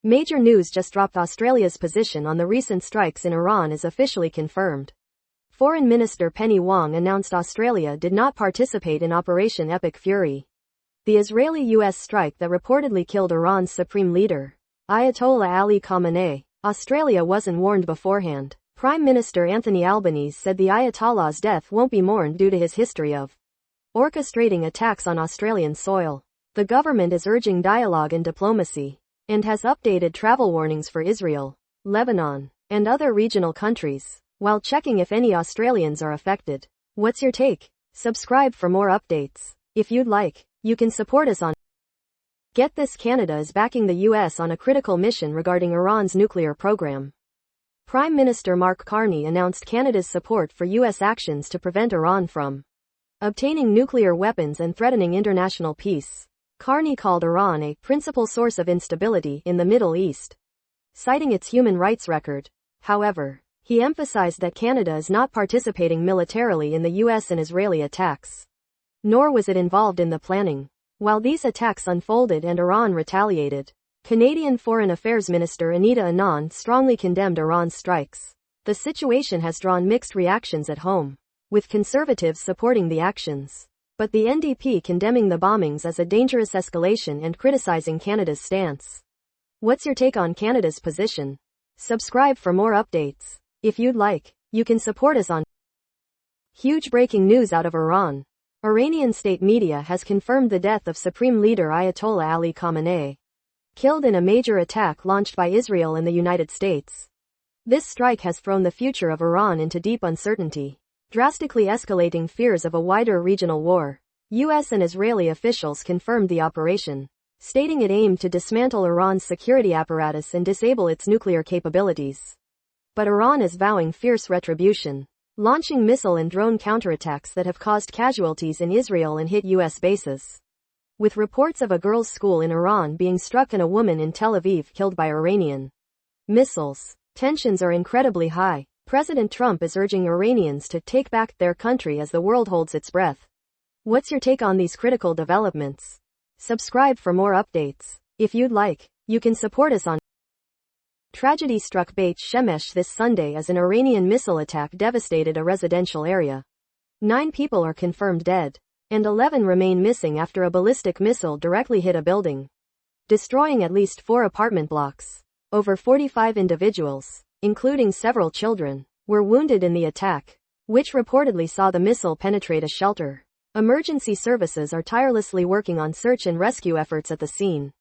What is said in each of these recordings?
Major news just dropped. Australia's position on the recent strikes in Iran is officially confirmed. Foreign Minister Penny Wong announced Australia did not participate in Operation Epic Fury, the Israeli-US strike that reportedly killed Iran's supreme leader, Ayatollah Ali Khamenei. Australia wasn't warned beforehand. Prime Minister Anthony Albanese said the Ayatollah's death won't be mourned due to his history of orchestrating attacks on Australian soil. The government is urging dialogue and diplomacy, and has updated travel warnings for Israel, Lebanon, and other regional countries, while checking if any Australians are affected. What's your take? Subscribe for more updates. If you'd like, you can support us on Get This. Canada is backing the US on a critical mission regarding Iran's nuclear program. Prime Minister Mark Carney announced Canada's support for US actions to prevent Iran from obtaining nuclear weapons and threatening international peace. Carney called Iran a principal source of instability in the Middle East, citing its human rights record. However, he emphasized that Canada is not participating militarily in the US and Israeli attacks, nor was it involved in the planning. While these attacks unfolded and Iran retaliated, Canadian Foreign Affairs Minister Anita Anand strongly condemned Iran's strikes. The situation has drawn mixed reactions at home, with conservatives supporting the actions, but the NDP condemning the bombings as a dangerous escalation and criticizing Canada's stance. What's your take on Canada's position? Subscribe for more updates. If you'd like, you can support us on Huge breaking news out of Iran. Iranian state media has confirmed the death of Supreme Leader Ayatollah Ali Khamenei, killed in a major attack launched by Israel and the United States. This strike has thrown the future of Iran into deep uncertainty, drastically escalating fears of a wider regional war. US and Israeli officials confirmed the operation, stating it aimed to dismantle Iran's security apparatus and disable its nuclear capabilities. But Iran is vowing fierce retribution, launching missile and drone counterattacks that have caused casualties in Israel and hit US bases, with reports of a girls' school in Iran being struck and a woman in Tel Aviv killed by Iranian missiles. Tensions are incredibly high. President Trump is urging Iranians to take back their country as the world holds its breath. What's your take on these critical developments? Subscribe for more updates. If you'd like, you can support us on Tragedy struck Beit Shemesh this Sunday as an Iranian missile attack devastated a residential area. 9 people are confirmed dead, and 11 remain missing after a ballistic missile directly hit a building, destroying at least 4 apartment blocks. Over 45 individuals, including several children, were wounded in the attack, which reportedly saw the missile penetrate a shelter. Emergency services are tirelessly working on search and rescue efforts at the scene.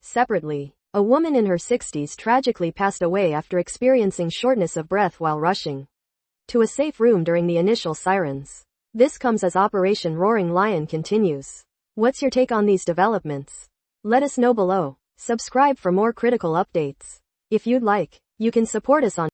Separately, a woman in her 60s tragically passed away after experiencing shortness of breath while rushing to a safe room during the initial sirens. This comes as Operation Roaring Lion continues. What's your take on these developments? Let us know below. Subscribe for more critical updates. If you'd like, you can support us on